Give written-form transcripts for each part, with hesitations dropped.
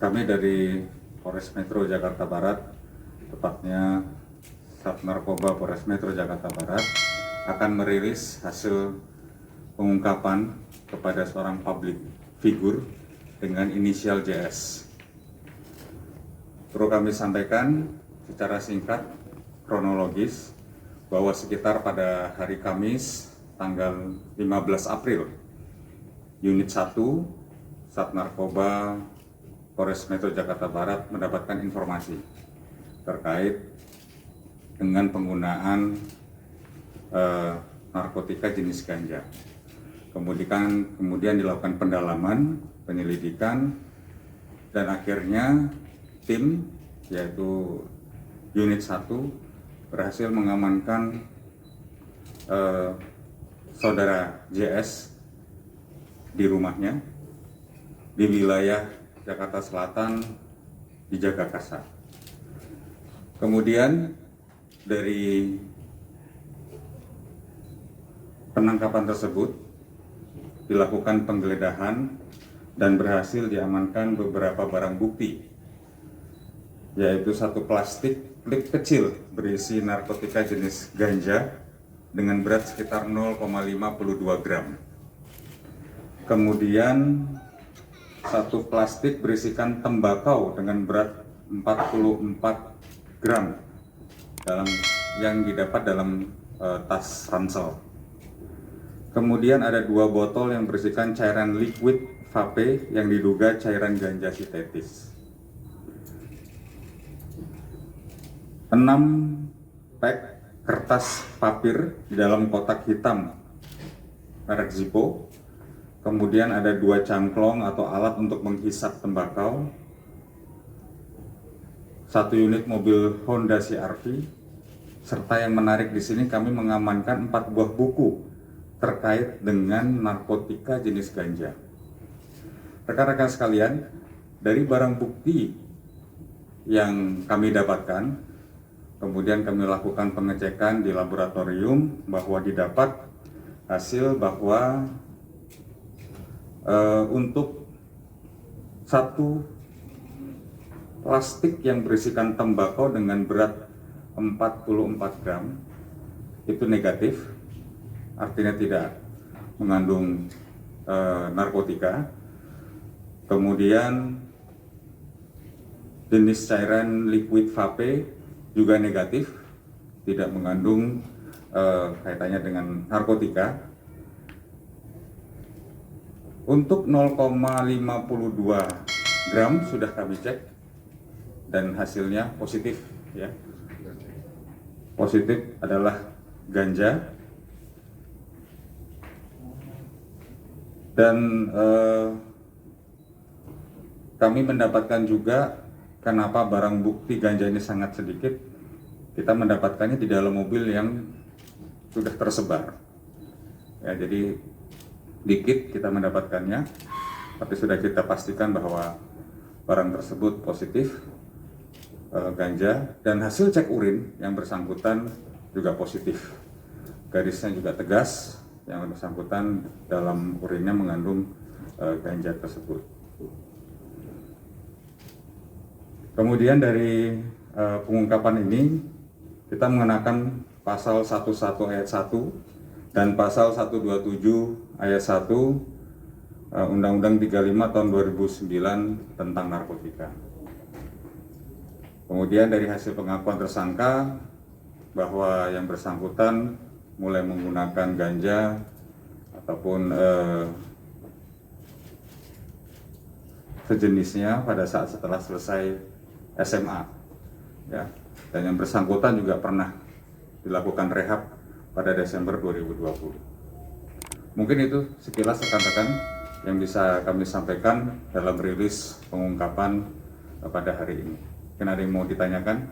Kami dari Polres Metro Jakarta Barat, tepatnya Sat Narkoba Polres Metro Jakarta Barat, akan merilis hasil pengungkapan kepada seorang public figure dengan inisial JS. Perlu kami sampaikan secara singkat, kronologis, bahwa sekitar pada hari Kamis tanggal 15 April, Unit 1 Sat Narkoba Polres Metro Jakarta Barat mendapatkan informasi terkait dengan penggunaan narkotika jenis ganja. Kemudian dilakukan pendalaman, penyelidikan, dan akhirnya tim, yaitu Unit 1, berhasil mengamankan saudara JS di rumahnya di wilayah Jakarta Selatan di Jagakarsa. Kemudian dari penangkapan tersebut dilakukan penggeledahan dan berhasil diamankan beberapa barang bukti, yaitu satu plastik klip kecil berisi narkotika jenis ganja dengan berat sekitar 0,52 gram. Kemudian satu plastik berisikan tembakau dengan berat 44 gram yang didapat dalam tas ransel. Kemudian ada 2 botol yang berisikan cairan liquid vape yang diduga cairan ganja sintetis. 6 pack kertas papir di dalam kotak hitam merek Zippo. Kemudian ada 2 cangklong atau alat untuk menghisap tembakau, 1 unit mobil Honda CR-V, serta yang menarik di sini kami mengamankan 4 buah buku terkait dengan narkotika jenis ganja. Rekan-rekan sekalian, dari barang bukti yang kami dapatkan, kemudian kami lakukan pengecekan di laboratorium bahwa didapat hasil bahwa untuk satu plastik yang berisikan tembakau dengan berat 44 gram itu negatif, artinya tidak mengandung narkotika. Kemudian jenis cairan liquid vape juga negatif, tidak mengandung kaitannya dengan narkotika. Untuk 0,52 gram sudah kami cek dan hasilnya positif, ya. Positif adalah ganja. Dan kami mendapatkan juga kenapa barang bukti ganja ini sangat sedikit. Kita mendapatkannya di dalam mobil yang sudah tersebar. Ya, jadi dikit kita mendapatkannya, tapi sudah kita pastikan bahwa barang tersebut positif ganja, dan hasil cek urin yang bersangkutan juga positif. Garisnya juga tegas, yang bersangkutan dalam urinnya mengandung ganja tersebut. Kemudian dari pengungkapan ini kita mengenakan pasal 11 ayat 1 dan pasal 127 ayat 1 Undang-Undang 35 tahun 2009 tentang narkotika. Kemudian dari hasil pengakuan tersangka bahwa yang bersangkutan mulai menggunakan ganja ataupun sejenisnya pada saat setelah selesai SMA, ya. Dan yang bersangkutan juga pernah dilakukan rehab pada Desember 2020. Mungkin itu sekilas rekan-rekan yang bisa kami sampaikan dalam rilis pengungkapan pada hari ini. Mungkin ada yang mau ditanyakan?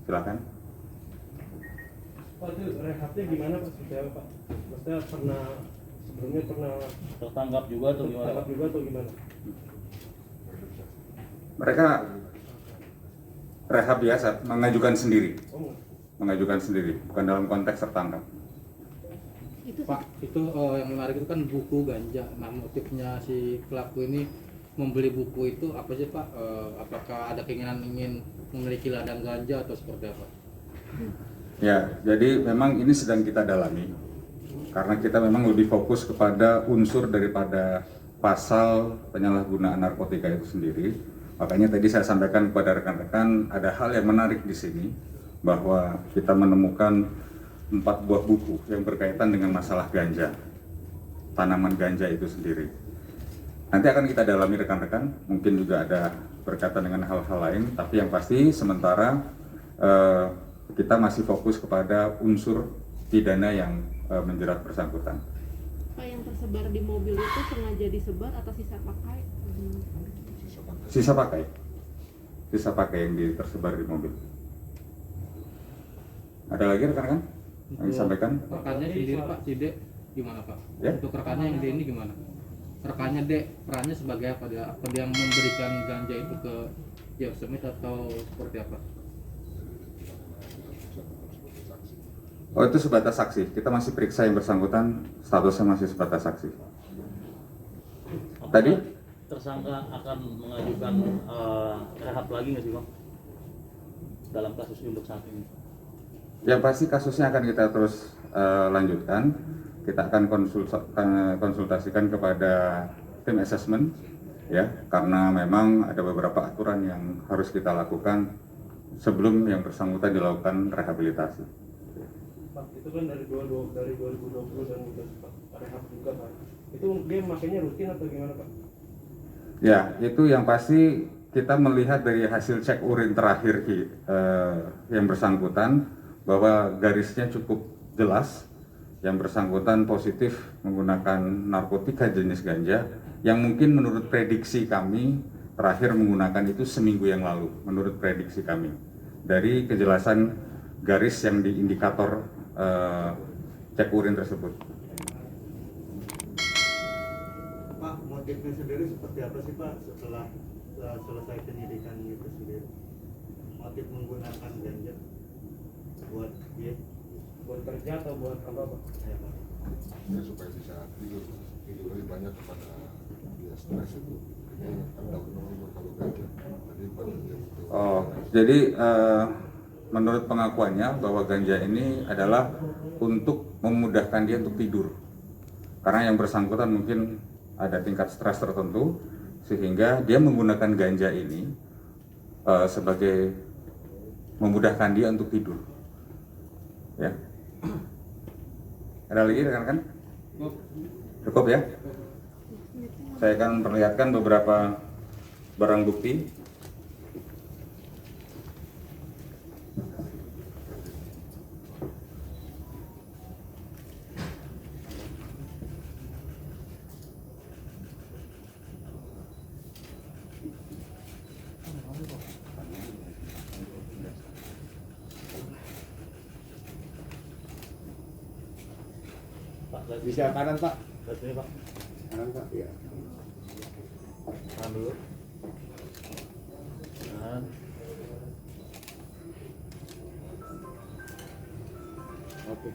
Silakan. Pak, itu rehabnya gimana Pak? Pak? Maksudnya sebelumnya pernah tertangkap juga atau gimana? Mereka rehab biasa, mengajukan sendiri. Mengajukan sendiri, bukan dalam konteks tertangkap. Pak, itu yang menarik itu kan buku ganja. Nah, motifnya si pelaku ini membeli buku itu apa sih Pak? Apakah ada keinginan ingin memiliki ladang ganja atau seperti apa? Ya, jadi memang ini sedang kita dalami karena kita memang lebih fokus kepada unsur daripada pasal penyalahgunaan narkotika itu sendiri. Makanya tadi saya sampaikan kepada rekan-rekan ada hal yang menarik di sini bahwa kita menemukan 4 buah buku yang berkaitan dengan masalah ganja, tanaman ganja itu sendiri. Nanti akan kita dalami rekan-rekan, mungkin juga ada berkaitan dengan hal-hal lain, tapi yang pasti sementara kita masih fokus kepada unsur pidana yang menjerat bersangkutan. Pak, yang tersebar di mobil itu sengaja disebar atau sisa pakai? Sisa pakai yang tersebar di mobil. Ada lagi rekan-rekan yang disampaikan? Rekannya sendiri Pak, si Dek gimana Pak? Ya? Untuk rekannya yang D ini gimana? Rekannya Dek, perannya sebagai apa? Dia yang memberikan ganja itu ke Jeff Smith atau seperti apa? Oh, itu sebatas saksi. Kita masih periksa yang bersangkutan, statusnya masih sebatas saksi. Tadi? Tersangka akan mengajukan rehab lagi nggak sih Bang? Dalam kasus untuk saat ini? Yang pasti kasusnya akan kita terus lanjutkan. Kita akan konsultasikan kepada tim assessment, ya, karena memang ada beberapa aturan yang harus kita lakukan sebelum yang bersangkutan dilakukan rehabilitasi. Pak, itu kan dari 2020 dan udah rehab juga Pak. Itu dia makanya rutin atau gimana Pak? Ya, itu yang pasti kita melihat dari hasil cek urin terakhir yang bersangkutan bahwa garisnya cukup jelas. Yang bersangkutan positif menggunakan narkotika jenis ganja yang mungkin menurut prediksi kami terakhir menggunakan itu seminggu yang lalu, menurut prediksi kami dari kejelasan garis yang di indikator cek urin tersebut. Pak, motifnya sendiri seperti apa sih Pak setelah selesai penyidikan itu sendiri? Motif menggunakan ganja buat dia? Buat kerja atau buat apa Pak? Ya, Pak. Ya, supaya bisa tidur lebih banyak kepada dia stres itu. Ini kan daun umur kalau ganja. Jadi pada dia butuh. Oh, jadi menurut pengakuannya bahwa ganja ini adalah untuk memudahkan dia untuk tidur. Karena yang bersangkutan mungkin ada tingkat stres tertentu sehingga dia menggunakan ganja ini sebagai memudahkan dia untuk tidur. Ya. Ada lagi rekan-rekan? Cukup ya? Saya akan perlihatkan beberapa barang bukti. Pak, Bisa kanan Pak. ke sini Pak. Kanan Pak. Iya. Tahan dulu. Tahan. Oke.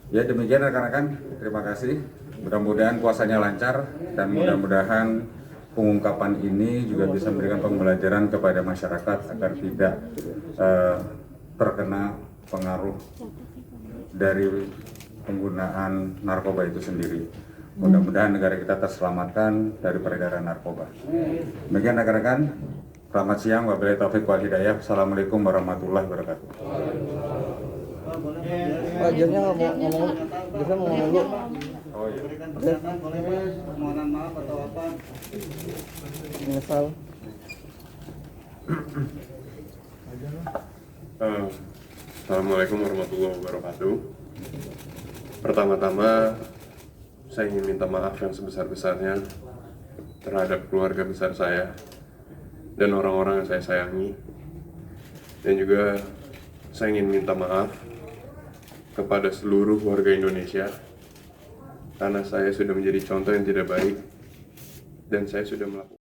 Ya, demikian rekan-rekan, terima kasih. Mudah-mudahan puasanya lancar dan mudah-mudahan pengungkapan ini juga bisa memberikan pembelajaran kepada masyarakat agar tidak terkena pengaruh dari penggunaan narkoba itu sendiri. Mudah-mudahan negara kita terselamatkan dari peredaran narkoba. Demikian rekan-rekan, selamat siang, wabillahi taufiq wal hidayah. Assalamualaikum warahmatullahi wabarakatuh. Pak, Jasnya ngomong, bisa mau ngomong dulu. Oh iya. Berikan pernyataan boleh Pak, permohonan maaf atau apa? Menyesal. Assalamualaikum warahmatullahi wabarakatuh. Pertama-tama saya ingin minta maaf yang sebesar-besarnya terhadap keluarga besar saya dan orang-orang yang saya sayangi. Dan juga saya ingin minta maaf kepada seluruh warga Indonesia karena saya sudah menjadi contoh yang tidak baik dan saya sudah melakukan